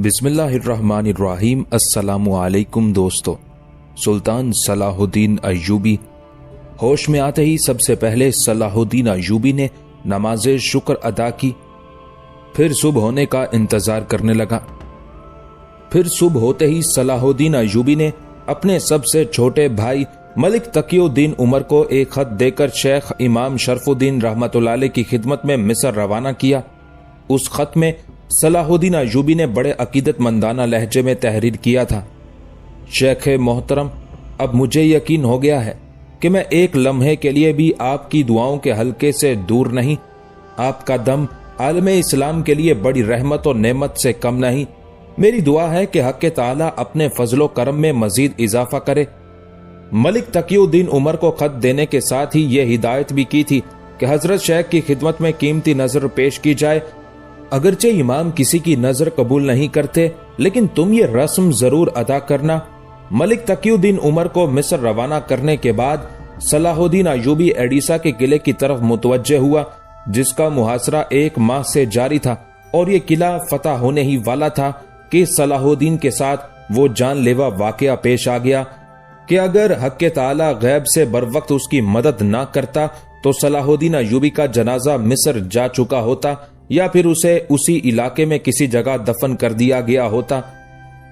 بسم اللہ الرحمن الرحیم۔ السلام علیکم دوستو۔ سلطان صلاح الدین ایوبی۔ ہوش میں آتے ہی سب سے پہلے صلاح الدین ایوبی نے نماز شکر ادا کی، پھر صبح ہونے کا انتظار کرنے لگا۔ پھر صبح ہوتے ہی صلاح الدین ایوبی نے اپنے سب سے چھوٹے بھائی ملک تقی الدین عمر کو ایک خط دے کر شیخ امام شرف الدین رحمۃ اللہ علیہ کی خدمت میں مصر روانہ کیا۔ اس خط میں صلاح الدین ایوبی نے بڑے عقیدت مندانہ لہجے میں تحریر کیا تھا: شیخ محترم، اب مجھے یقین ہو گیا ہے کہ میں ایک لمحے کے لیے بھی آپ کی دعاؤں کے حلقے سے دور نہیں۔ آپ کا دم عالم اسلام کے لیے بڑی رحمت اور نعمت سے کم نہیں۔ میری دعا ہے کہ حق تعالی اپنے فضل و کرم میں مزید اضافہ کرے۔ ملک تقی الدین عمر کو خط دینے کے ساتھ ہی یہ ہدایت بھی کی تھی کہ حضرت شیخ کی خدمت میں قیمتی نظر پیش کی جائے۔ اگرچہ امام کسی کی نظر قبول نہیں کرتے، لیکن تم یہ رسم ضرور ادا کرنا۔ ملک تقی الدین عمر کو مصر روانہ کرنے کے بعد صلاح الدین ایوبی ایڈیسا کے قلعے کی طرف متوجہ ہوا، جس کا محاصرہ 1 ماہ سے جاری تھا، اور یہ قلعہ فتح ہونے ہی والا تھا کہ صلاح الدین کے ساتھ وہ جان لیوا واقعہ پیش آ گیا کہ اگر حق تعالی غیب سے بر وقت اس کی مدد نہ کرتا تو صلاح الدین ایوبی کا جنازہ مصر جا چکا ہوتا، یا پھر اسے اسی علاقے میں کسی جگہ دفن کر دیا گیا ہوتا۔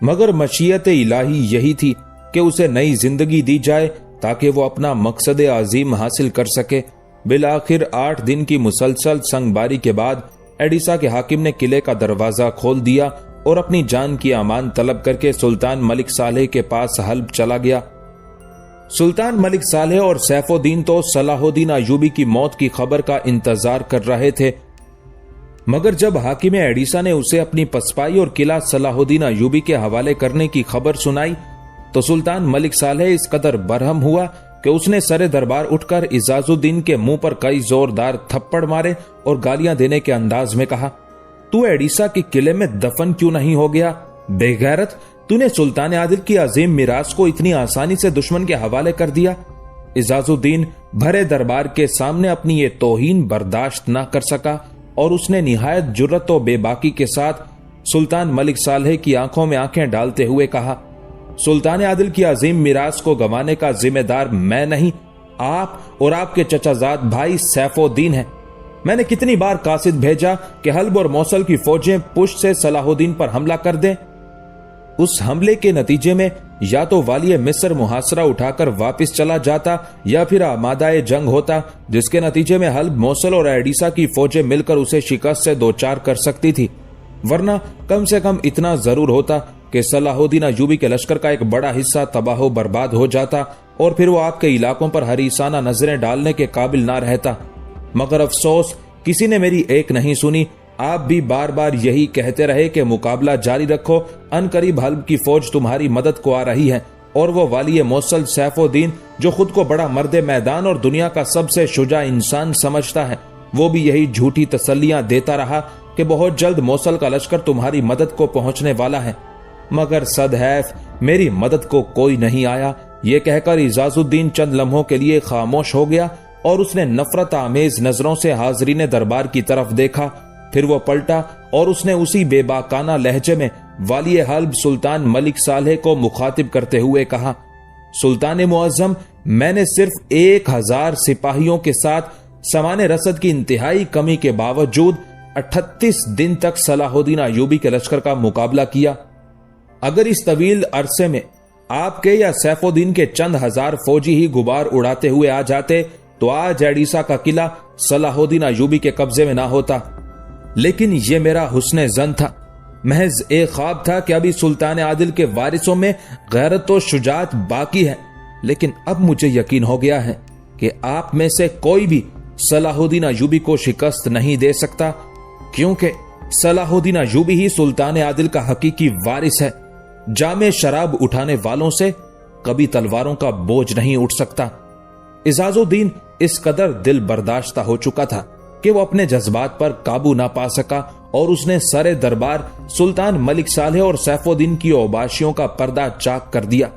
مگر مشیت الہی یہی تھی کہ اسے نئی زندگی دی جائے تاکہ وہ اپنا مقصد عظیم حاصل کر سکے۔ بالآخر 8 دن کی مسلسل سنگ باری کے بعد ایڈیسا کے حاکم نے قلعے کا دروازہ کھول دیا اور اپنی جان کی امان طلب کر کے سلطان ملک صالح کے پاس حلب چلا گیا۔ سلطان ملک صالح اور سیف الدین تو صلاح الدین ایوبی کی موت کی خبر کا انتظار کر رہے تھے، مگر جب حاکم ایڈیسا نے اسے اپنی پسپائی اور قلعہ صلاح الدین ایوبی کے حوالے کرنے کی خبر سنائی تو سلطان ملک صالح اس قدر برہم ہوا کہ اس نے سر دربار اٹھ کر اعزاز الدین کے منہ پر کئی زوردار تھپڑ مارے اور گالیاں دینے کے انداز میں کہا: تو ایڈیسا کے قلعے میں دفن کیوں نہیں ہو گیا؟ بے غیرت، تو نے سلطان عادل کی عظیم میراث کو اتنی آسانی سے دشمن کے حوالے کر دیا۔ اعزاز الدین بھرے دربار کے سامنے اپنی یہ توہین برداشت نہ کر سکا اور اس نے نہایت جرأت و بے باکی کے ساتھ سلطان ملک صالح کی آنکھوں میں آنکھیں ڈالتے ہوئے کہا: سلطان عادل کی عظیم میراث کو گنوانے کا ذمہ دار میں نہیں، آپ اور آپ کے چچا زاد بھائی سیف الدین ہیں۔ میں نے کتنی بار قاصد بھیجا کہ حلب اور موصل کی فوجیں پشت سے صلاح الدین پر حملہ کر دیں۔ اس حملے کے نتیجے میں یا تو والی مصر محاصرہ اٹھا کر واپس چلا جاتا یا پھر آمادہ جنگ ہوتا، جس کے نتیجے میں حلب، موصل اور ایڈیسا کی فوجیں مل کر اسے شکست سے دوچار کر سکتی تھی، ورنہ کم سے کم اتنا ضرور ہوتا کہ صلاح الدین ایوبی کے لشکر کا ایک بڑا حصہ تباہ و برباد ہو جاتا اور پھر وہ آپ کے علاقوں پر حریصانہ نظریں ڈالنے کے قابل نہ رہتا۔ مگر افسوس، کسی نے میری ایک نہیں سنی۔ آپ بھی بار بار یہی کہتے رہے کہ مقابلہ جاری رکھو، ان قریب حلب کی فوج تمہاری مدد کو آ رہی ہے، اور وہ والی موصل سیف الدین جو خود کو بڑا مرد میدان اور دنیا کا سب سے شجاع انسان سمجھتا ہے، وہ بھی یہی جھوٹی تسلیاں دیتا رہا کہ بہت جلد موصل کا لشکر تمہاری مدد کو پہنچنے والا ہے۔ مگر صدحیف میری مدد کو کوئی نہیں آیا۔ یہ کہہ کر اعزاز الدین چند لمحوں کے لیے خاموش ہو گیا اور اس نے نفرت آمیز نظروں سے حاضرین دربار کی طرف دیکھا، پھر وہ پلٹا اور اس نے اسی بے باکانہ لہجے میں والی حلب سلطان ملک صالح کو مخاطب کرتے ہوئے کہا: سلطان معظم، میں نے صرف 1000 سپاہیوں کے ساتھ سامان رسد کی انتہائی کمی کے باوجود 38 دن تک صلاح الدین ایوبی کے لشکر کا مقابلہ کیا۔ اگر اس طویل عرصے میں آپ کے یا سیف الدین کے چند ہزار فوجی ہی غبار اڑاتے ہوئے آ جاتے تو آج ایڈیسا کا قلعہ صلاح الدین ایوبی کے قبضے میں نہ ہوتا۔ لیکن یہ میرا حسن ظن تھا، محض ایک خواب تھا کہ ابھی سلطان عادل کے وارثوں میں غیرت و شجاعت باقی ہے۔ لیکن اب مجھے یقین ہو گیا ہے کہ آپ میں سے کوئی بھی صلاح الدین ایوبی کو شکست نہیں دے سکتا، کیونکہ صلاح الدین ایوبی ہی سلطان عادل کا حقیقی وارث ہے۔ جام شراب اٹھانے والوں سے کبھی تلواروں کا بوجھ نہیں اٹھ سکتا۔ اعزاز الدین اس قدر دل برداشتہ ہو چکا تھا کہ وہ اپنے جذبات پر قابو نہ پا سکا اور اس نے سر دربار سلطان ملک صالح اور سیف الدین کی اوباشیوں کا پردہ چاک کر دیا۔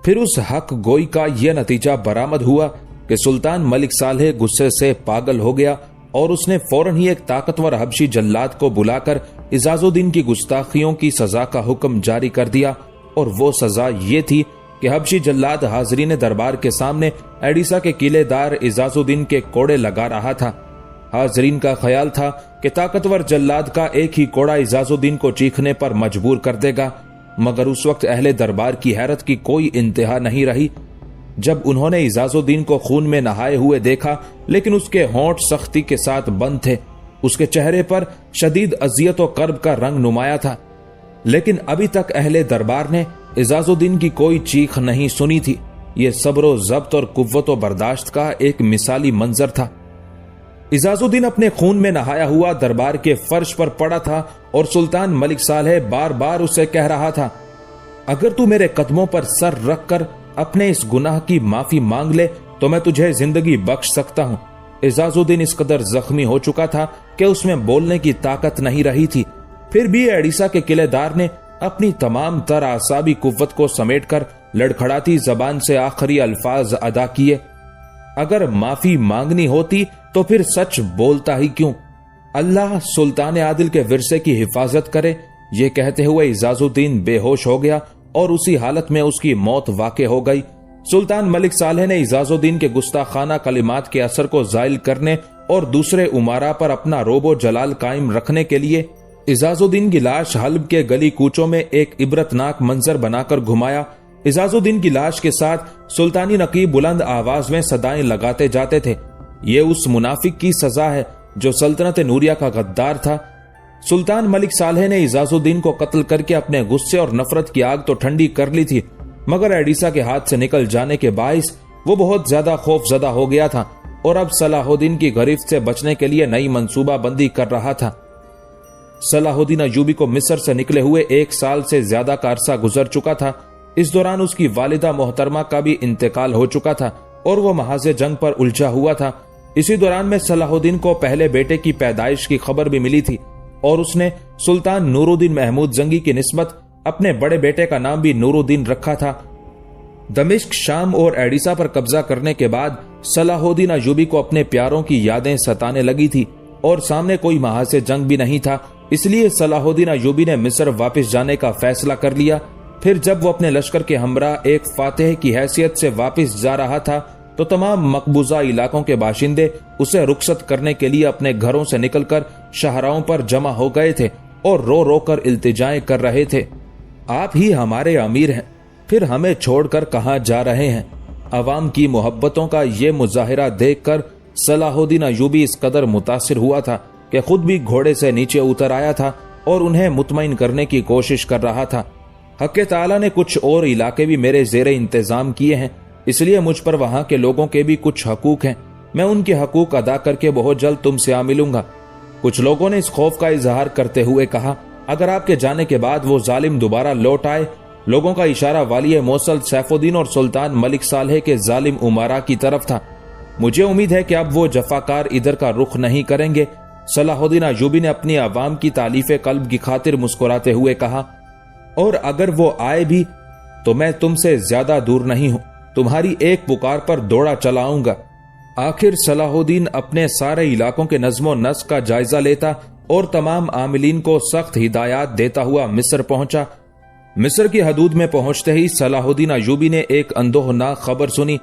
پھر اس حق گوئی کا یہ نتیجہ برآمد ہوا کہ سلطان ملک صالح غصے سے پاگل ہو گیا اور اس نے فوراً ہی ایک طاقتور حبشی جلاد کو بلا کر اعزاز الدین کی گستاخیوں کی سزا کا حکم جاری کر دیا، اور وہ سزا یہ تھی کہ حبشی جلاد حاضرین دربار کے سامنے ایڈیسا کے قلعے دار اعزاز الدین کے کوڑے لگا رہا تھا۔ حاضرین کا خیال تھا کہ طاقتور جلاد کا ایک ہی کوڑا اعزاز الدین کو چیخنے پر مجبور کر دے گا، مگر اس وقت اہل دربار کی حیرت کی کوئی انتہا نہیں رہی جب انہوں نے اعزاز الدین کو خون میں نہائے ہوئے دیکھا، لیکن اس کے ہونٹ سختی کے ساتھ بند تھے، اس کے چہرے پر شدید اذیت و کرب کا رنگ نمایاں تھا، لیکن ابھی تک اہل دربار نے اعزاز الدین کی کوئی چیخ نہیں سنی تھی۔ یہ صبر و ضبط اور قوت و برداشت کا ایک مثالی منظر تھا۔ اعزاز الدین اپنے خون میں نہایا ہوا دربار کے فرش پر پڑا تھا، اور سلطان ملک صالح بار بار اسے کہہ رہا تھا، اگر تو میرے قدموں پر سر رکھ کر اپنے اس گناہ کی معافی مانگ لے تو میں تجھے زندگی بخش سکتا ہوں۔ اعزاز الدین اس قدر زخمی ہو چکا تھا کہ اس میں بولنے کی طاقت نہیں رہی تھی، پھر بھی ایڈیسا کے قلعے دار نے اپنی تمام تر اعصابی قوت کو سمیٹ کر لڑکھڑاتی زبان سے آخری الفاظ ادا کیے، اگر معافی مانگنی ہوتی تو پھر سچ بولتا ہی کیوں؟ اللہ سلطان عادل کے ورثے کی حفاظت کرے۔ یہ کہتے ہوئے اعزاز الدین بے ہوش ہو گیا اور اسی حالت میں اس کی موت واقع ہو گئی۔ سلطان ملک صالح نے اعزاز الدین کے گستاخانہ کلمات کے اثر کو زائل کرنے اور دوسرے امراء پر اپنا روب و جلال قائم رکھنے کے لیے اعزاز الدین کی لاش حلب کے گلی کوچوں میں ایک عبرتناک منظر بنا کر گھمایا۔ اعزاز الدین کی لاش کے ساتھ سلطانی نقیب بلند آواز میں صدائیں لگاتے جاتے تھے، یہ اس منافق کی سزا ہے جو سلطنت نوریہ کا غدار تھا۔ سلطان ملک صالح نے اعزاز الدین کو قتل کر کے اپنے غصے اور نفرت کی آگ تو ٹھنڈی کر لی تھی، مگر ایڈیسا کے ہاتھ سے نکل جانے کے باعث وہ بہت زیادہ خوف زدہ ہو گیا تھا، اور اب صلاح الدین کی گرفت سے بچنے کے لیے نئی منصوبہ بندی کر رہا تھا۔ صلاح الدین ایوبی کو مصر سے نکلے ہوئے 1 سال سے زیادہ کا عرصہ گزر چکا تھا۔ اس دوران اس کی والدہ محترمہ کا بھی انتقال ہو چکا تھا اور وہ محاذ جنگ پر الجھا ہوا تھا۔ اسی دوران میں صلاح الدین کو پہلے بیٹے کی پیدائش کی خبر بھی ملی تھی، اور اس نے سلطان نور الدین محمود زنگی کی نسبت اپنے بڑے بیٹے کا نام بھی نور الدین رکھا تھا۔ دمشق، شام اور ایڈیسا پر قبضہ کرنے کے بعد صلاح الدین ایوبی کو اپنے پیاروں کی یادیں ستانے لگی تھی، اور سامنے کوئی محاذ جنگ بھی نہیں تھا، اس لیے صلاح الدین ایوبی نے مصر واپس جانے کا فیصلہ کر لیا۔ پھر جب وہ اپنے لشکر کے ہمراہ ایک فاتح کی حیثیت سے واپس جا رہا تھا تو تمام مقبوضہ علاقوں کے باشندے اسے رخصت کرنے کے لیے اپنے گھروں سے نکل کر شاہراہوں پر جمع ہو گئے تھے اور رو رو کر التجائیں کر رہے تھے، آپ ہی ہمارے امیر ہیں، پھر ہمیں چھوڑ کر کہاں جا رہے ہیں؟ عوام کی محبتوں کا یہ مظاہرہ دیکھ کر صلاح الدین ایوبی اس قدر متاثر ہوا تھا کہ خود بھی گھوڑے سے نیچے اتر آیا تھا اور انہیں مطمئن کرنے کی کوشش کر رہا تھا۔ حق تعالیٰ نے کچھ اور علاقے بھی میرے زیر انتظام کیے ہیں، اس لیے مجھ پر وہاں کے لوگوں کے بھی کچھ حقوق ہیں، میں ان کے حقوق ادا کر کے بہت جلد تم سے ملوں گا۔ کچھ لوگوں نے اس خوف کا اظہار کرتے ہوئے کہا، اگر آپ کے جانے کے بعد وہ ظالم دوبارہ لوٹ آئے۔ لوگوں کا اشارہ والی موصل سیف الدین اور سلطان ملک صالح کے ظالم امراء کی طرف تھا۔ مجھے امید ہے کہ اب وہ جفاکار ادھر کا رخ نہیں کریں گے۔ صلاح الدین ایوبی نے اپنی عوام کی تالیف قلب کی خاطر مسکراتے ہوئے کہا، اور اگر وہ آئے بھی تو میں تم سے زیادہ دور نہیں ہوں، تمہاری ایک پکار پر دوڑا چلاؤں گا۔ آخر صلاح الدین اپنے سارے علاقوں کے نظم و نسق کا جائزہ لیتا اور تمام عاملین کو سخت ہدایات دیتا ہوا مصر پہنچا۔ مصر کی حدود میں پہنچتے ہی صلاح الدین ایوبی نے ایک اندوہناک خبر سنی۔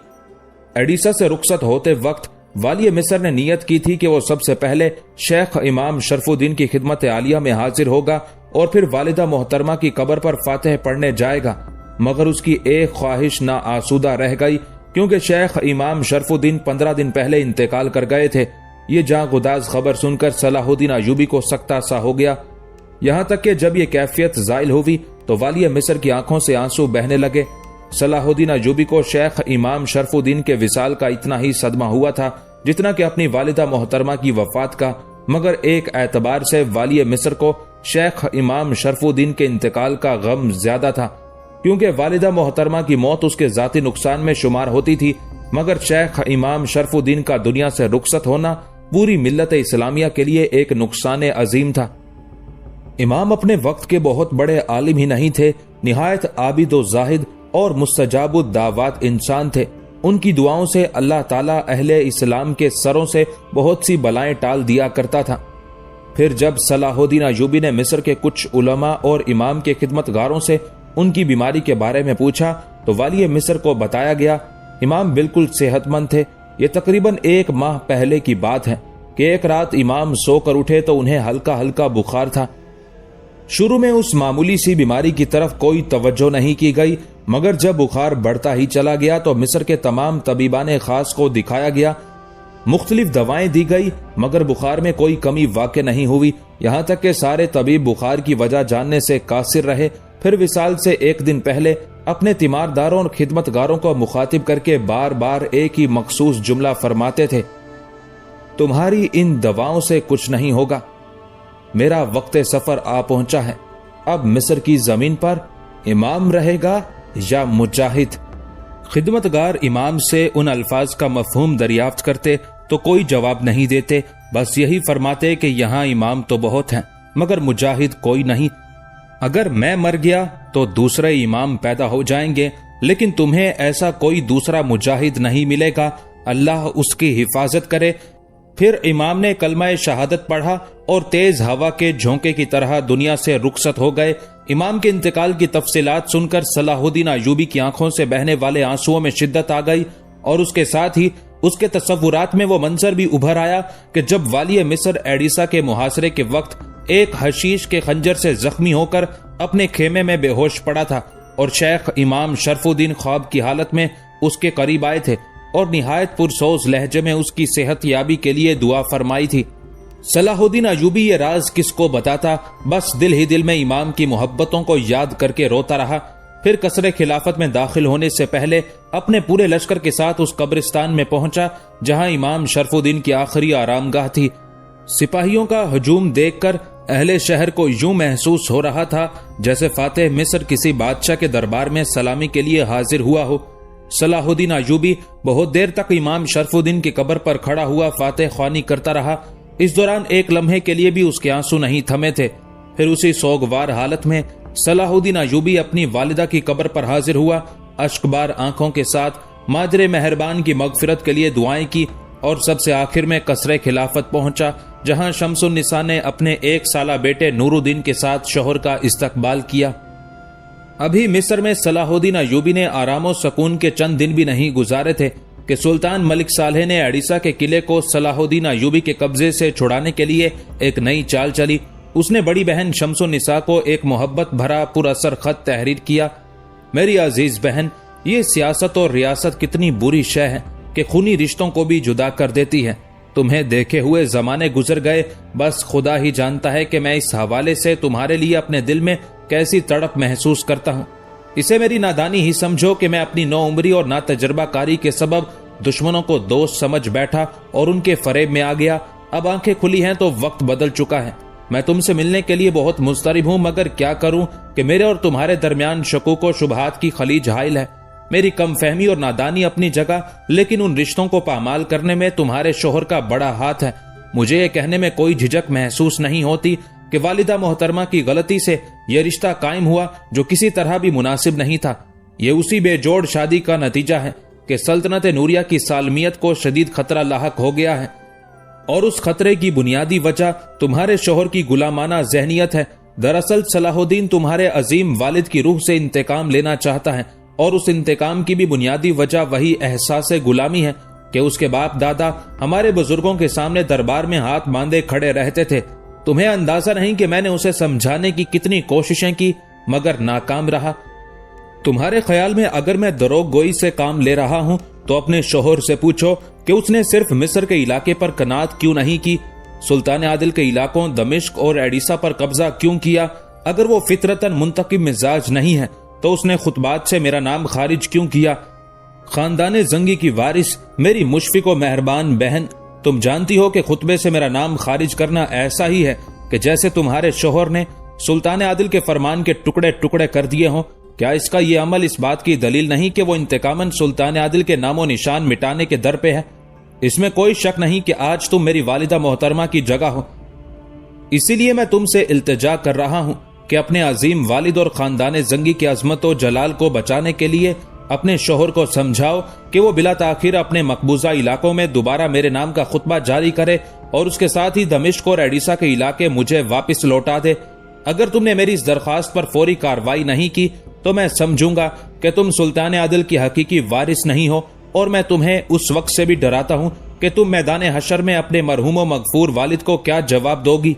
ایڈیسا سے رخصت ہوتے وقت والی مصر نے نیت کی تھی کہ وہ سب سے پہلے شیخ امام شرف الدین کی خدمت عالیہ میں حاضر ہوگا اور پھر والدہ محترمہ کی قبر پر فاتح پڑھنے جائے گا، مگر اس کی ایک خواہش ناآسودہ رہ گئی، کیونکہ شیخ امام شرف الدین 15 دن پہلے انتقال کر گئے تھے۔ یہ جاں گداز خبر سن کر صلاح الدین ایوبی کو سکتہ سا ہو گیا، یہاں تک کہ جب یہ کیفیت زائل ہوئی تو والی مصر کی آنکھوں سے آنسو بہنے لگے۔ صلاح الدین ایوبی کو شیخ امام شرف الدین کے وصال کا اتنا ہی صدمہ ہوا تھا جتنا کہ اپنی والدہ محترمہ کی وفات کا، مگر ایک اعتبار سے والی مصر کو شیخ امام شرف الدین کے انتقال کا غم زیادہ تھا، کیونکہ والدہ محترمہ کی موت اس کے ذاتی نقصان میں شمار ہوتی تھی، مگر شیخ امام شرف الدین کا دنیا سے رخصت ہونا پوری ملت اسلامیہ کے لیے ایک نقصان عظیم تھا۔ امام اپنے وقت کے بہت بڑے عالم ہی نہیں تھے، نہایت عابد و زاہد اور مستجاب الدعوات انسان تھے۔ ان کی دعاؤں سے اللہ تعالیٰ اہل اسلام کے سروں سے بہت سی بلائیں ٹال دیا کرتا تھا۔ پھر جب صلاح الدین ایوبی نے مصر کے کچھ علماء اور امام کے خدمتگاروں سے ان کی بیماری کے بارے میں پوچھا تو والی مصر کو بتایا گیا امام بالکل صحت مند تھے۔ یہ تقریباً 1 ماہ پہلے کی بات ہے کہ ایک رات امام سو کر اٹھے تو انہیں ہلکا ہلکا بخار تھا۔ شروع میں اس معمولی سی بیماری کی طرف کوئی توجہ نہیں کی گئی، مگر جب بخار بڑھتا ہی چلا گیا تو مصر کے تمام طبیبان خاص کو دکھایا گیا، مختلف دوائیں دی گئی، مگر بخار میں کوئی کمی واقع نہیں ہوئی، یہاں تک کہ سارے طبیب بخار کی وجہ جاننے سے قاصر رہے۔ پھر وصال سے 1 دن پہلے اپنے تیمارداروں اور خدمتگاروں کو مخاطب کر کے بار بار ایک ہی مخصوص جملہ فرماتے تھے، تمہاری ان دواؤں سے کچھ نہیں ہوگا، میرا وقت سفر آ پہنچا ہے، اب مصر کی زمین پر امام رہے گا یا مجاہد۔ خدمتگار امام سے ان الفاظ کا مفہوم دریافت کرتے تو کوئی جواب نہیں دیتے، بس یہی فرماتے کہ یہاں امام تو بہت ہیں مگر مجاہد کوئی نہیں، اگر میں مر گیا تو دوسرے امام پیدا ہو جائیں گے، لیکن تمہیں ایسا کوئی دوسرا مجاہد نہیں ملے گا، اللہ اس کی حفاظت کرے۔ پھر امام نے کلمہ شہادت پڑھا اور تیز ہوا کے جھونکے کی طرح دنیا سے رخصت ہو گئے۔ امام کے انتقال کی تفصیلات سن کر صلاح الدین ایوبی کی آنکھوں سے بہنے والے آنسوؤں میں شدت آ گئی، اور اس کے ساتھ ہی اس کے تصورات میں وہ منظر بھی ابھر آیا کہ جب والی مصر ایڈیسا کے محاصرے کے وقت ایک حشیش کے خنجر سے زخمی ہو کر اپنے خیمے میں بے ہوش پڑا تھا، اور شیخ امام شرف الدین خواب کی حالت میں اس کے قریب آئے تھے اور نہایت پرسوز لہجے میں اس کی صحت یابی کے لیے دعا فرمائی تھی۔ صلاح الدین ایوبی یہ راز کس کو بتاتا، بس دل ہی دل میں امام کی محبتوں کو یاد کر کے روتا رہا۔ پھر قصر خلافت میں داخل ہونے سے پہلے اپنے پورے لشکر کے ساتھ اس قبرستان میں پہنچا جہاں امام شرف الدین کی آخری آرام گاہ تھی۔ سپاہیوں کا ہجوم دیکھ کر اہل شہر کو یوں محسوس ہو رہا تھا جیسے فاتح مصر کسی بادشاہ کے دربار میں سلامی کے لیے حاضر ہوا ہو۔ صلاح الدین ایوبی بہت دیر تک امام شرف الدین کی قبر پر کھڑا ہوا فاتح خوانی کرتا رہا۔ اس دوران ایک لمحے کے لیے بھی اس کے آنسو نہیں تھمے تھے۔ پھر اسی سوگوار حالت میں صلاح الدین ایوبی اپنی والدہ کی قبر پر حاضر ہوا، اشکبار آنکھوں کے ساتھ ماجر مہربان کی مغفرت کے لیے دعائیں کی، اور سب سے آخر میں قصر خلافت پہنچا جہاں شمس النساء نے اپنے 1 سالہ بیٹے نور الدین کے ساتھ شوہر کا استقبال کیا۔ ابھی مصر میں صلاح الدین ایوبی نے آرام و سکون کے چند دن بھی نہیں گزارے تھے کہ سلطان ملک صالح نے ایڈیسا کے قلعے کو صلاح الدین ایوبی کے قبضے سے چھڑانے کے لیے ایک نئی چال چلی۔ اس نے بڑی بہن شمس النساء کو ایک محبت بھرا پر اثر خط تحریر کیا، میری عزیز بہن، یہ سیاست اور ریاست کتنی بری شے ہے کہ خونی رشتوں کو بھی جدا کر دیتی ہے۔ تمہیں دیکھے ہوئے زمانے گزر گئے، بس خدا ہی جانتا ہے کہ میں اس حوالے سے تمہارے لیے اپنے دل میں کیسی تڑپ محسوس کرتا ہوں۔ اسے میری نادانی ہی سمجھو کہ میں اپنی نو عمری اور نا تجربہ کاری کے سبب دشمنوں کو دوست سمجھ بیٹھا اور ان کے فریب میں آ گیا۔ اب آنکھیں کھلی ہیں تو وقت بدل چکا ہے، میں تم سے ملنے کے لیے بہت مضطرب ہوں، مگر کیا کروں کہ میرے اور تمہارے درمیان شکوک و شبہات کی خلیج حائل ہے۔ میری کم فہمی اور نادانی اپنی جگہ، لیکن ان رشتوں کو پامال کرنے میں تمہارے شوہر کا بڑا ہاتھ ہے۔ مجھے یہ کہنے میں کوئی جھجک محسوس نہیں ہوتی کہ والدہ محترمہ کی غلطی سے یہ رشتہ قائم ہوا جو کسی طرح بھی مناسب نہیں تھا۔ یہ اسی بے جوڑ شادی کا نتیجہ ہے کہ سلطنت نوریہ کی سالمیت کو شدید خطرہ لاحق ہو گیا ہے، اور اس خطرے کی بنیادی وجہ تمہارے شوہر کی غلامانہ ذہنیت ہے۔ دراصل صلاح الدین تمہارے عظیم والد کی روح سے انتقام لینا چاہتا ہے، اور اس انتقام کی بھی بنیادی وجہ وہی احساس غلامی ہے کہ اس کے باپ دادا ہمارے بزرگوں کے سامنے دربار میں ہاتھ باندھے کھڑے رہتے تھے۔ تمہیں اندازہ نہیں کہ میں نے اسے سمجھانے کی کتنی کوششیں کی مگر ناکام رہا۔ تمہارے خیال میں اگر میں دروغ گوئی سے کام لے رہا ہوں تو اپنے شوہر سے پوچھو کہ اس نے صرف مصر کے علاقے پر قناعت کیوں نہیں کی، سلطان عادل کے علاقوں دمشق اور ایڈیسا پر قبضہ کیوں کیا؟ اگر وہ فطرتاً منتقم مزاج نہیں ہے تو اس نے خطبات سے میرا نام خارج کیوں کیا؟ خاندان زنگی کی وارث میری مشفق و مہربان بہن، تم جانتی ہو کہ خطبے سے میرا نام خارج کرنا ایسا ہی ہے کہ جیسے تمہارے شوہر نے سلطان عادل کے فرمان کے ٹکڑے ٹکڑے کر دیے ہوں۔ کیا اس کا یہ عمل اس بات کی دلیل نہیں کہ وہ انتقاماً سلطان عادل کے نام و نشان مٹانے کے در پہ ہے؟ اس میں کوئی شک نہیں کہ آج تم میری والدہ محترمہ کی جگہ ہو، اسی لیے میں تم سے التجا کر رہا ہوں کہ اپنے عظیم والد اور خاندان زنگی کی عظمت و جلال کو بچانے کے لیے اپنے شوہر کو سمجھاؤ کہ وہ بلا تاخیر اپنے مقبوضہ علاقوں میں دوبارہ میرے نام کا خطبہ جاری کرے اور اس کے ساتھ ہی دمشق اور ایڈیسا کے علاقے مجھے واپس لوٹا دے۔ اگر تم نے میری اس درخواست پر فوری کارروائی نہیں کی تو میں سمجھوں گا کہ تم سلطان عادل کی حقیقی وارث نہیں ہو، اور میں تمہیں اس وقت سے بھی ڈراتا ہوں کہ تم میدان حشر میں اپنے مرحوم و مغفور والد کو کیا جواب دو گی۔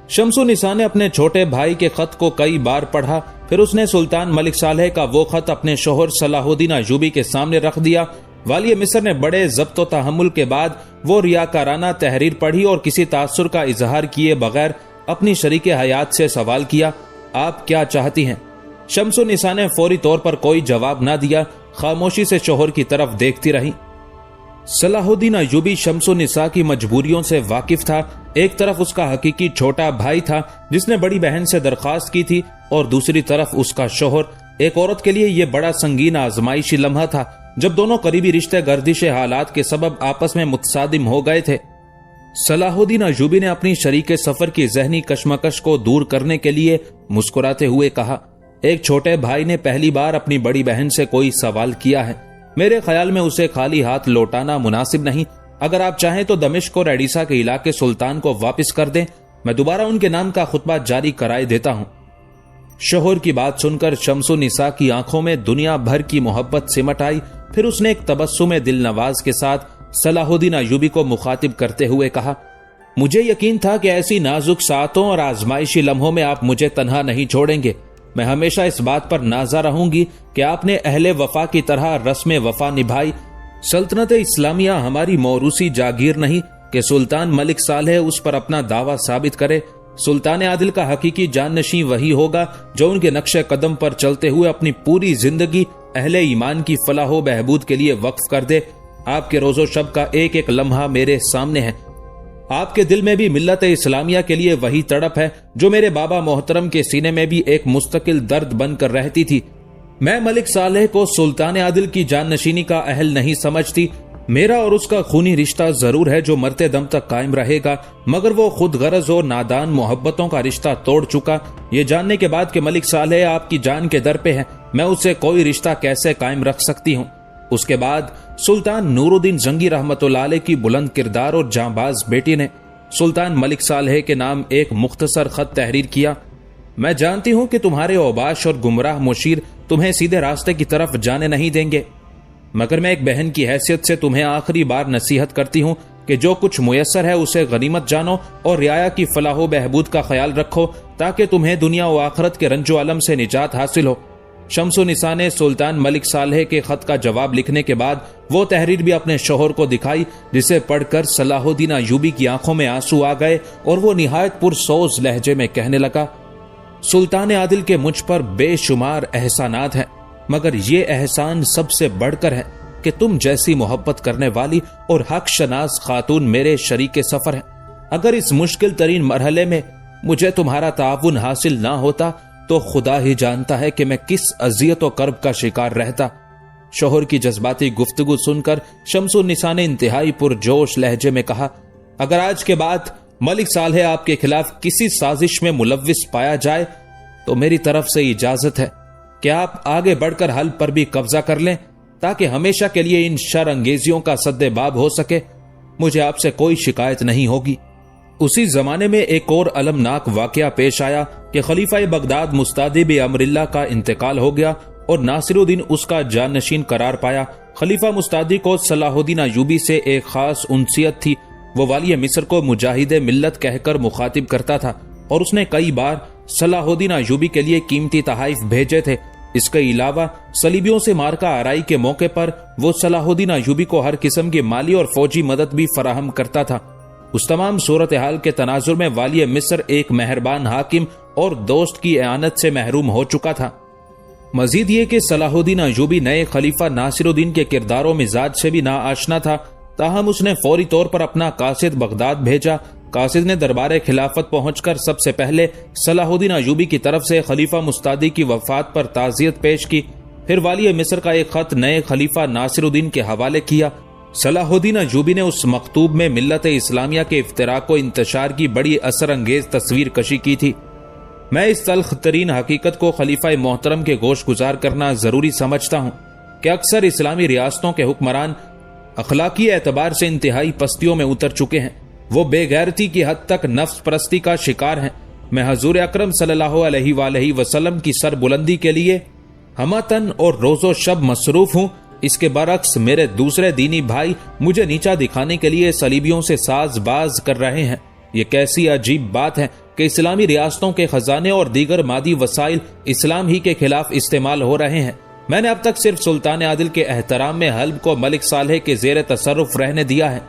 شمس النساء نے اپنے چھوٹے بھائی کے خط کو کئی بار پڑھا، پھر اس نے سلطان ملک صالح کا وہ خط اپنے شوہر صلاح الدین ایوبی کے سامنے رکھ دیا۔ والی مصر نے بڑے ضبط و تحمل کے بعد وہ ریاکارانہ تحریر پڑھی اور کسی تاثر کا اظہار کیے بغیر اپنی شریک حیات سے سوال کیا، آپ کیا چاہتی ہیں؟ شمس النساء نے فوری طور پر کوئی جواب نہ دیا، خاموشی سے شوہر کی طرف دیکھتی رہی۔ صلاح الدین ایوبی شمس النساء کی مجبوریوں سے واقف تھا۔ ایک طرف اس کا حقیقی چھوٹا بھائی تھا جس نے بڑی بہن سے درخواست کی تھی، اور دوسری طرف اس کا شوہر۔ ایک عورت کے لیے یہ بڑا سنگین آزمائشی لمحہ تھا جب دونوں قریبی رشتے گردش حالات کے سبب آپس میں متصادم ہو گئے تھے۔ صلاح الدین ایوبی نے اپنی شریک سفر کی ذہنی کشمکش کو دور کرنے کے لیے مسکراتے ہوئے کہا، ایک چھوٹے بھائی نے پہلی بار اپنی بڑی بہن سے کوئی سوال کیا ہے، میرے خیال میں اسے خالی ہاتھ لوٹانا مناسب نہیں۔ اگر آپ چاہیں تو دمشق اور ایڈیسا کے علاقے سلطان کو واپس کر دیں، میں دوبارہ ان کے نام کا خطبہ جاری کرائے دیتا ہوں۔ شوہر کی بات سن کر شمس النساء کی آنکھوں میں دنیا بھر کی محبت سمٹ آئی، پھر اس نے ایک تبسم دل نواز کے ساتھ صلاح الدین ایوبی کو مخاطب کرتے ہوئے کہا، مجھے یقین تھا کہ ایسی نازک ساعتوں اور آزمائشی لمحوں میں آپ مجھے تنہا نہیں چھوڑیں گے۔ میں ہمیشہ اس بات پر نازہ رہوں گی کہ آپ نے اہل وفا کی طرح رسم وفا نبھائی۔ سلطنت اسلامیہ ہماری موروثی جاگیر نہیں کہ سلطان ملک صالح اس پر اپنا دعویٰ ثابت کرے۔ سلطان عادل کا حقیقی جانشین وہی ہوگا جو ان کے نقش قدم پر چلتے ہوئے اپنی پوری زندگی اہل ایمان کی فلاح و بہبود کے لیے وقف کر دے۔ آپ کے روز و شب کا ایک ایک لمحہ میرے سامنے ہے۔ آپ کے دل میں بھی ملت اسلامیہ کے لیے وہی تڑپ ہے جو میرے بابا محترم کے سینے میں بھی ایک مستقل درد بن کر رہتی تھی۔ میں ملک صالح کو سلطان عادل کی جانشینی کا اہل نہیں سمجھتی۔ میرا اور اس کا خونی رشتہ ضرور ہے جو مرتے دم تک قائم رہے گا، مگر وہ خود غرض اور نادان محبتوں کا رشتہ توڑ چکا۔ یہ جاننے کے بعد کہ ملک صالح آپ کی جان کے در پہ ہے، میں اس سے کوئی رشتہ کیسے قائم رکھ سکتی ہوں؟ اس کے بعد سلطان نور الدین زنگی رحمت اللہ علیہ کی بلند کردار اور جانباز بیٹی نے سلطان ملک صالح کے نام ایک مختصر خط تحریر کیا۔ میں جانتی ہوں کہ تمہارے اوباش اور گمراہ مشیر تمہیں سیدھے راستے کی طرف جانے نہیں دیں گے، مگر میں ایک بہن کی حیثیت سے تمہیں آخری بار نصیحت کرتی ہوں کہ جو کچھ میسر ہے اسے غنیمت جانو اور رعایا کی فلاح و بہبود کا خیال رکھو تاکہ تمہیں دنیا و آخرت کے رنج و الم سے نجات حاصل ہو۔ شمس النساء نے سلطان ملک صالح کے خط کا جواب لکھنے کے بعد وہ تحریر بھی اپنے شوہر کو دکھائی، جسے پڑھ کر صلاح الدین ایوبی کی آنکھوں میں آنسو آ گئے اور وہ نہایت پرسوز لہجے میں کہنے لگا، سلطان عادل کے مجھ پر بے شمار احسانات ہیں، مگر یہ احسان سب سے بڑھ کر ہے کہ تم جیسی محبت کرنے والی اور حق شناس خاتون میرے شریک سفر ہیں۔ اگر اس مشکل ترین مرحلے میں مجھے تمہارا تعاون حاصل نہ ہوتا تو خدا ہی جانتا ہے کہ میں کس اذیت و کرب کا شکار رہتا۔ شوہر کی جذباتی گفتگو سن کر شمس النساء نے انتہائی پرجوش لہجے میں کہا، اگر آج کے بعد ملک صالح آپ کے خلاف کسی سازش میں ملوث پایا جائے تو میری طرف سے اجازت ہے کہ آپ آگے بڑھ کر حل پر بھی قبضہ کر لیں تاکہ ہمیشہ کے لیے ان شر انگیزیوں کا سد باب ہو سکے۔ مجھے آپ سے کوئی شکایت نہیں ہوگی۔ اسی زمانے میں ایک اور المناک واقعہ پیش آیا کہ خلیفہ بغداد مستعدی امر اللہ کا انتقال ہو گیا اور ناصر الدین اس کا جانشین قرار پایا۔ خلیفہ مستعدی کو صلاح الدین ایوبی سے ایک خاص انسیت تھی۔ وہ والی مصر کو مجاہد ملت کہہ کر مخاطب کرتا تھا اور اس نے کئی بار صلاح الدین ایوبی کے لیے قیمتی تحائف بھیجے تھے۔ اس کے علاوہ صلیبیوں سے مارکہ آرائی کے موقع پر وہ صلاح الدین ایوبی کو ہر قسم کی مالی اور فوجی مدد بھی فراہم کرتا تھا۔ اس تمام صورتحال کے تناظر میں والی مصر ایک مہربان حاکم اور دوست کی اعانت سے محروم ہو چکا تھا۔ مزید یہ کہ صلاح الدین ایوبی نئے خلیفہ ناصر الدین کے کردار و مزاج سے بھی ناآشنا تھا، تاہم اس نے فوری طور پر اپنا قاصد بغداد بھیجا۔ قاصد نے دربار خلافت پہنچ کر سب سے پہلے صلاح الدین ایوبی کی طرف سے خلیفہ مستعدی کی وفات پر تعزیت پیش کی، پھر والی مصر کا ایک خط نئے خلیفہ ناصر الدین کے حوالے کیا۔ صلاح الدین ایوبی نے اس مکتوب میں ملت اسلامیہ کے افتراق و انتشار کی بڑی اثر انگیز تصویر کشی کی تھی۔ میں اس تلخ ترین حقیقت کو خلیفہ محترم کے گوش گزار کرنا ضروری سمجھتا ہوں کہ اکثر اسلامی ریاستوں کے حکمران اخلاقی اعتبار سے انتہائی پستیوں میں اتر چکے ہیں، وہ بے غیرتی کی حد تک نفس پرستی کا شکار ہیں۔ میں حضور اکرم صلی اللہ علیہ وآلہ وسلم کی سر بلندی کے لیے ہمتن اور روز و شب مصروف ہوں، اس کے برعکس میرے دوسرے دینی بھائی مجھے نیچا دکھانے کے لیے صلیبیوں سے ساز باز کر رہے ہیں۔ یہ کیسی عجیب بات ہے کہ اسلامی ریاستوں کے خزانے اور دیگر مادی وسائل اسلام ہی کے خلاف استعمال ہو رہے ہیں۔ میں نے اب تک صرف سلطان عادل کے احترام میں حلب کو ملک صالح کے زیر تصرف رہنے دیا ہے،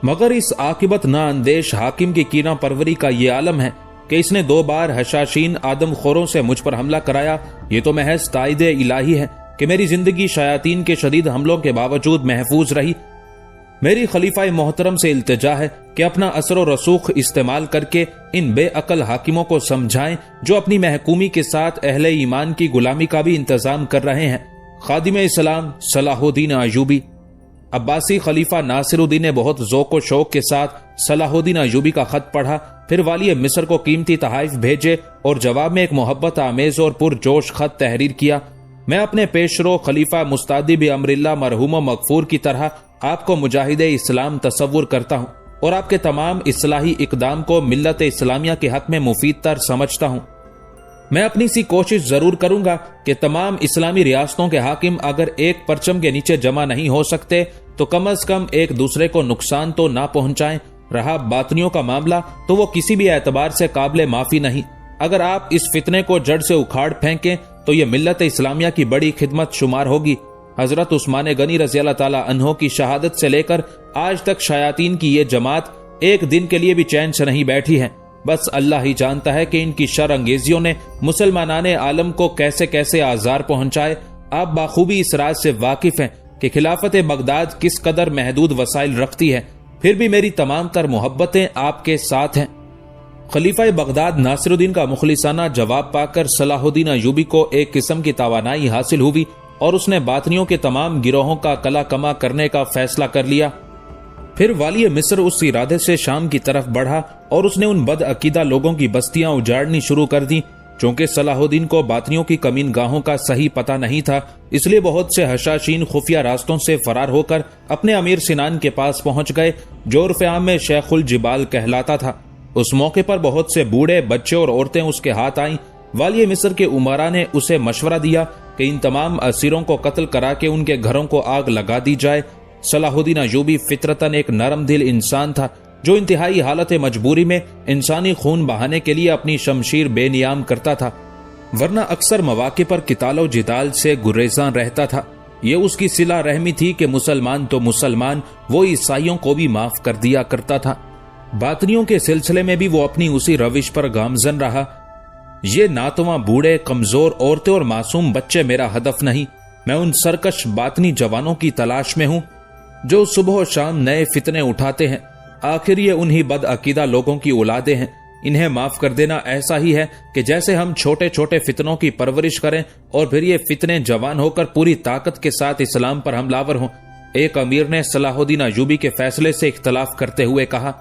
مگر اس عاقبت نا اندیش حاکم کی کینہ پروری کا یہ عالم ہے کہ اس نے 2 بار حشاشین آدم خوروں سے مجھ پر حملہ کرایا۔ یہ تو محض تائید الہی ہے کہ میری زندگی شیاطین کے شدید حملوں کے باوجود محفوظ رہی۔ میری خلیفہ محترم سے التجا ہے کہ اپنا اثر و رسوخ استعمال کر کے ان بے عقل حاکموں کو سمجھائیں جو اپنی محکومی کے ساتھ اہل ایمان کی غلامی کا بھی انتظام کر رہے ہیں۔ خادم اسلام صلاح الدین ایوبی۔ عباسی خلیفہ ناصر الدین نے بہت ذوق و شوق کے ساتھ صلاح الدین ایوبی کا خط پڑھا، پھر والی مصر کو قیمتی تحائف بھیجے اور جواب میں ایک محبت آمیز اور پرجوش خط تحریر کیا۔ میں اپنے پیشرو خلیفہ مستعدی بامر اللہ مرحوم و مغفور کی طرح آپ کو مجاہد اسلام تصور کرتا ہوں اور آپ کے تمام اصلاحی اقدام کو ملت اسلامیہ کے حق میں مفید تر سمجھتا ہوں۔ میں اپنی سی کوشش ضرور کروں گا کہ تمام اسلامی ریاستوں کے حاکم اگر ایک پرچم کے نیچے جمع نہیں ہو سکتے تو کم از کم ایک دوسرے کو نقصان تو نہ پہنچائیں۔ رہا باطنیوں کا معاملہ تو وہ کسی بھی اعتبار سے قابل معافی نہیں۔ اگر آپ اس فتنے کو جڑ سے اکھاڑ پھینکیں تو یہ ملت اسلامیہ کی بڑی خدمت شمار ہوگی۔ حضرت عثمان غنی رضی اللہ تعالی عنہ کی شہادت سے لے کر آج تک شیاطین کی یہ جماعت ایک دن کے لیے بھی چین سے نہیں بیٹھی ہے۔ بس اللہ ہی جانتا ہے کہ ان کی شر انگیزیوں نے مسلمانان عالم کو کیسے کیسے آزار پہنچائے۔ آپ بخوبی اس راز سے واقف ہیں کہ خلافت بغداد کس قدر محدود وسائل رکھتی ہے، پھر بھی میری تمام تر محبتیں آپ کے ساتھ ہیں۔ خلیفہ بغداد ناصر الدین کا مخلصانہ جواب پا کر صلاح الدین ایوبی کو ایک قسم کی توانائی حاصل ہوئی اور اس نے باطنیوں کے تمام گروہوں کا کلا کما کرنے کا فیصلہ کر لیا۔ پھر والی مصر اس ارادے سے شام کی طرف بڑھا اور اس نے ان بد عقیدہ لوگوں کی بستیاں اجاڑنی شروع کر دی۔ چونکہ صلاح الدین کو باطنیوں کی کمین گاہوں کا صحیح پتہ نہیں تھا، اس لیے بہت سے حشاشین خفیہ راستوں سے فرار ہو کر اپنے امیر سنان کے پاس پہنچ گئے، جو عرف عام میں شیخ الجبال کہلاتا تھا۔ اس موقع پر بہت سے بوڑھے، بچے اور عورتیں اس کے ہاتھ آئیں۔ والی مصر کے امراء نے اسے مشورہ دیا کہ ان تمام اسیروں کو قتل کرا کے ان کے گھروں کو آگ لگا دی جائے۔ صلاح الدین ایوبی فطرتاً ایک نرم دل انسان تھا جو انتہائی حالت مجبوری میں انسانی خون بہانے کے لیے اپنی شمشیر بے نیام کرتا تھا، ورنہ اکثر مواقع پر قتال و جدال سے گریزاں رہتا تھا۔ یہ اس کی صلہ رحمی تھی کہ مسلمان تو مسلمان، وہ عیسائیوں کو بھی معاف کر دیا کرتا تھا۔ باطنیوں کے سلسلے میں بھی وہ اپنی اسی روش پر گامزن رہا۔ یہ ناتواں بوڑھے، کمزور عورتیں اور معصوم بچے میرا ہدف نہیں، میں ان سرکش باطنی جوانوں کی تلاش میں ہوں جو صبح و شام نئے فتنے اٹھاتے ہیں۔ آخر یہ انہی بد عقیدہ لوگوں کی اولادیں ہیں۔ انہیں معاف کر دینا ایسا ہی ہے کہ جیسے ہم چھوٹے چھوٹے فتنوں کی پرورش کریں اور پھر یہ فتنے جوان ہو کر پوری طاقت کے ساتھ اسلام پر حملہ ور ہوں۔ ایک امیر نے صلاح الدین ایوبی کے فیصلے سے اختلاف کرتے ہوئے کہا،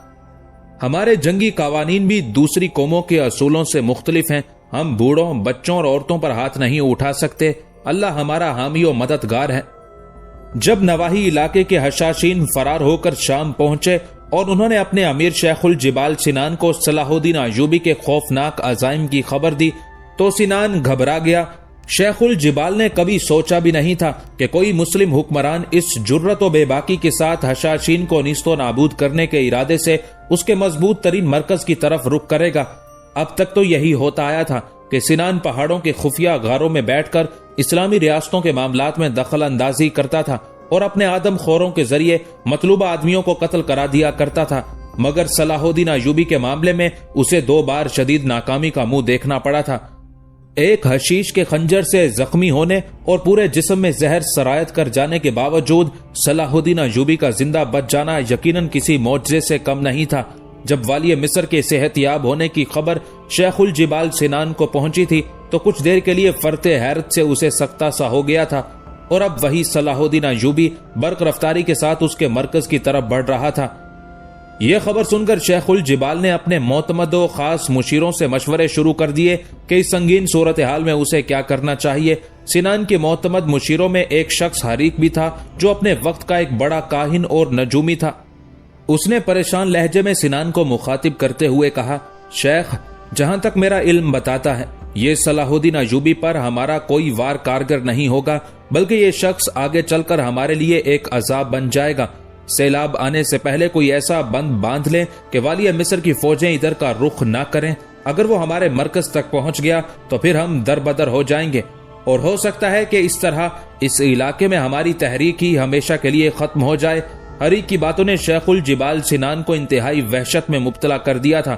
ہمارے جنگی قوانین بھی دوسری قوموں کے اصولوں سے مختلف ہیں۔ ہم بوڑھوں، بچوں اور عورتوں پر ہاتھ نہیں اٹھا سکتے۔ اللہ ہمارا حامی و مددگار ہے۔ جب نواحی علاقے کے حشاشین فرار ہو کر شام پہنچے اور انہوں نے اپنے امیر شیخ الجبال سنان کو صلاح الدین ایوبی کے خوفناک عزائم کی خبر دی تو سنان گھبرا گیا۔ شیخ الجبال نے کبھی سوچا بھی نہیں تھا کہ کوئی مسلم حکمران اس جرت و بے باکی کے ساتھ حشاشین کو نیست و نابود کرنے کے ارادے سے اس کے مضبوط ترین مرکز کی طرف رخ کرے گا۔ اب تک تو یہی ہوتا آیا تھا کہ سنان پہاڑوں کے خفیہ غاروں میں بیٹھ کر اسلامی ریاستوں کے معاملات میں دخل اندازی کرتا تھا اور اپنے آدم خوروں کے ذریعے مطلوبہ آدمیوں کو قتل کرا دیا کرتا تھا، مگر صلاح الدین ایوبی کے معاملے میں اسے 2 بار شدید ناکامی کا منہ دیکھنا پڑا تھا۔ ایک حشیش کے خنجر سے زخمی ہونے اور پورے جسم میں زہر سرایت کر جانے کے باوجود صلاح الدین ایوبی کا زندہ بچ جانا یقیناً کسی معجزے سے کم نہیں تھا۔ جب والی مصر کے صحت یاب ہونے کی خبر شیخ الجبال سنان کو پہنچی تھی تو کچھ دیر کے لیے فرط حیرت سے اسے سکتہ سا ہو گیا تھا، اور اب وہی صلاح الدین ایوبی برق رفتاری کے ساتھ اس کے مرکز کی طرف بڑھ رہا تھا۔ یہ خبر سن کر شیخ الجبال نے اپنے معتمد و خاص مشیروں سے مشورے شروع کر دیے کہ اس سنگین صورتحال میں اسے کیا کرنا چاہیے۔ سنان کے معتمد مشیروں میں ایک شخص حریق بھی تھا جو اپنے وقت کا ایک بڑا کاہن اور نجومی تھا۔ اس نے پریشان لہجے میں سنان کو مخاطب کرتے ہوئے کہا، شیخ، جہاں تک میرا علم بتاتا ہے یہ صلاح الدین ایوبی پر ہمارا کوئی وار کارگر نہیں ہوگا، بلکہ یہ شخص آگے چل کر ہمارے لیے ایک عذاب بن جائے گا۔ سیلاب آنے سے پہلے کوئی ایسا بند باندھ لیں کہ والی مصر کی فوجیں ادھر کا رخ نہ کریں۔ اگر وہ ہمارے مرکز تک پہنچ گیا تو پھر ہم دربدر ہو جائیں گے، اور ہو سکتا ہے کہ اس طرح اس علاقے میں ہماری تحریک ہی ہمیشہ کے لیے ختم ہو جائے۔ حریق کی باتوں نے شیخ الجبال سنان کو انتہائی وحشت میں مبتلا کر دیا تھا۔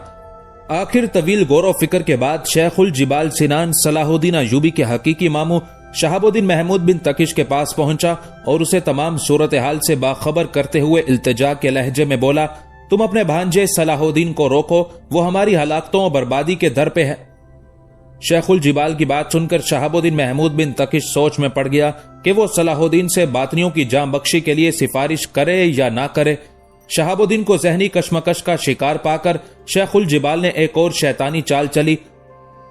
آخر طویل غور و فکر کے بعد شیخ الجبال سنان صلاح الدین ایوبی کے حقیقی ماموں شہاب الدین محمود بن تکش کے پاس پہنچا اور اسے تمام صورتحال سے باخبر کرتے ہوئے التجا کے لہجے میں بولا، تم اپنے بھانجے صلاح الدین کو روکو، وہ ہماری ہلاکتوں اور بربادی کے در پہ ہے۔ شیخ الجبال کی بات سن کر شہاب الدین محمود بن تکش سوچ میں پڑ گیا کہ وہ صلاح الدین سے باطنیوں کی جاں بخشی کے لیے سفارش کرے یا نہ کرے۔ شہاب الدین کو ذہنی کشمکش کا شکار پا کر شیخ الجبال نے ایک اور شیطانی چال چلی۔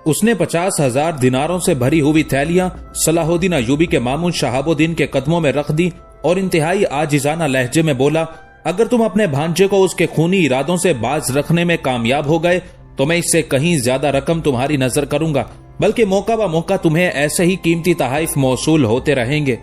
اس نے 50,000 دیناروں سے بھری ہوئی تھیلیاں صلاح الدین ایوبی کے ماموں شہاب الدین کے قدموں میں رکھ دی اور انتہائی عاجزانہ لہجے میں بولا، اگر تم اپنے بھانجے کو اس کے خونی ارادوں سے باز رکھنے میں کامیاب ہو گئے تو میں اس سے کہیں زیادہ رقم تمہاری نظر کروں گا، بلکہ موقع بہ موقع تمہیں ایسے ہی قیمتی تحائف موصول ہوتے رہیں گے۔